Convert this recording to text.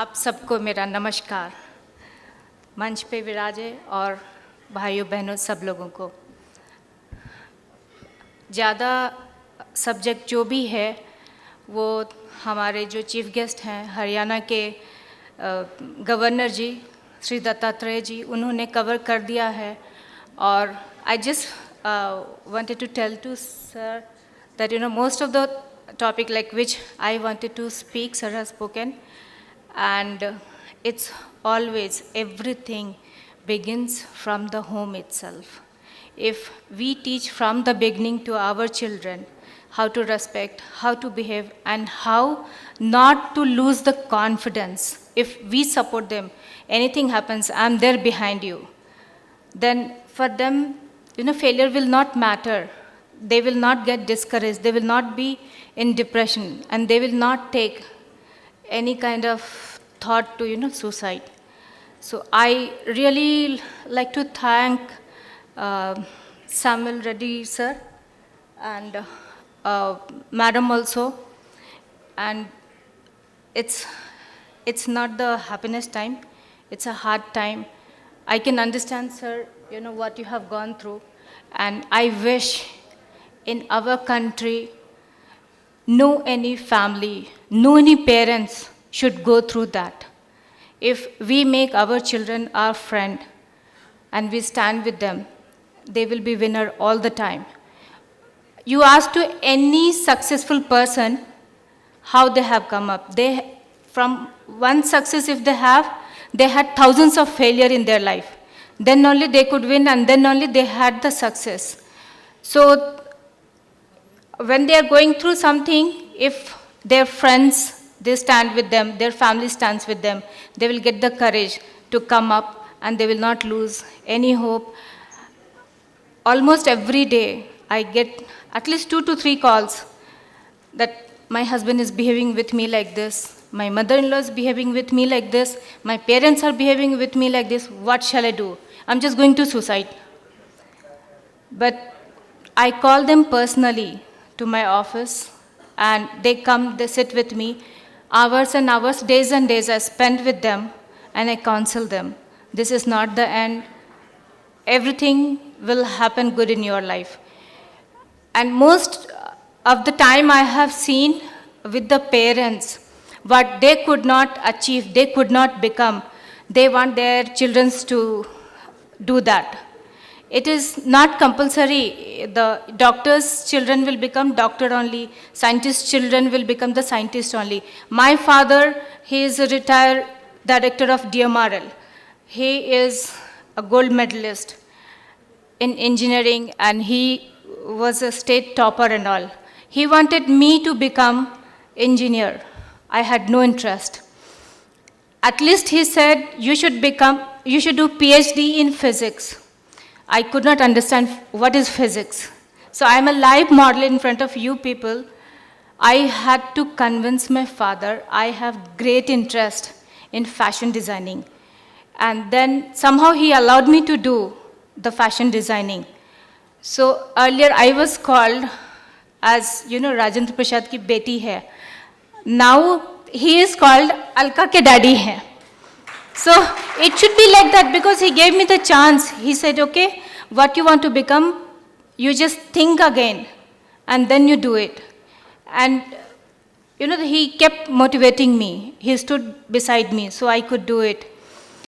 आप सबको मेरा नमस्कार। मंच पे विराजे और भाइयों बहनों सब लोगों को। ज़्यादा सब्जेक्ट जो भी है वो हमारे जो चीफ गेस्ट हैं हरियाणा के गवर्नर जी श्री दत्तात्रेय जी उन्होंने कवर कर दिया है। और I just wanted to tell to sir that most of the topic like which I wanted to speak, sir has spoken. And it's always, everything begins from the home itself. If we teach from the beginning to our children how to respect, how to behave, and how not to lose the confidence, if we support them, anything happens, I'm there behind you, then for them, failure will not matter. They will not get discouraged. They will not be in depression, and they will not take any kind of thought to suicide. So I really like to thank Samuel Reddy sir and madam also. And it's not the happiness time, it's a hard time. I can understand, sir, what you have gone through, and I wish in our country no any family, no any parents should go through that. If we make our children our friend and we stand with them, they will be winner all the time. You ask to any successful person how they have come up. They, from one success if they have, they had thousands of failure in their life. Then only they could win, and then only they had the success. So when they are going through something, if their friends, they stand with them, their family stands with them, they will get the courage to come up and they will not lose any hope. Almost every day, I get at least 2 to 3 calls that my husband is behaving with me like this, my mother-in-law is behaving with me like this, my parents are behaving with me like this, what shall I do? I'm just going to suicide. But I call them personally to my office, and they come, they sit with me. Hours and hours, days and days I spend with them, and I counsel them. This is not the end. Everything will happen good in your life. And most of the time I have seen with the parents, what they could not achieve, they could not become, they want their children to do that. It is not compulsory. The doctor's children will become doctor only. Scientist's children will become the scientist only. My father, he is a retired director of DMRL. He is a gold medalist in engineering, and he was a state topper and all. He wanted me to become engineer. I had no interest. At least he said, you should do PhD in physics. I could not understand what is physics. So I'm a live model in front of you people. I had to convince my father I have great interest in fashion designing. And then somehow he allowed me to do the fashion designing. So earlier I was called as, Rajendra Prasad ki beti hai. Now he is called Alka ke daddy hai. So it should be like that, because he gave me the chance. He said, okay, what you want to become, you just think again and then you do it. And he kept motivating me. He stood beside me so I could do it.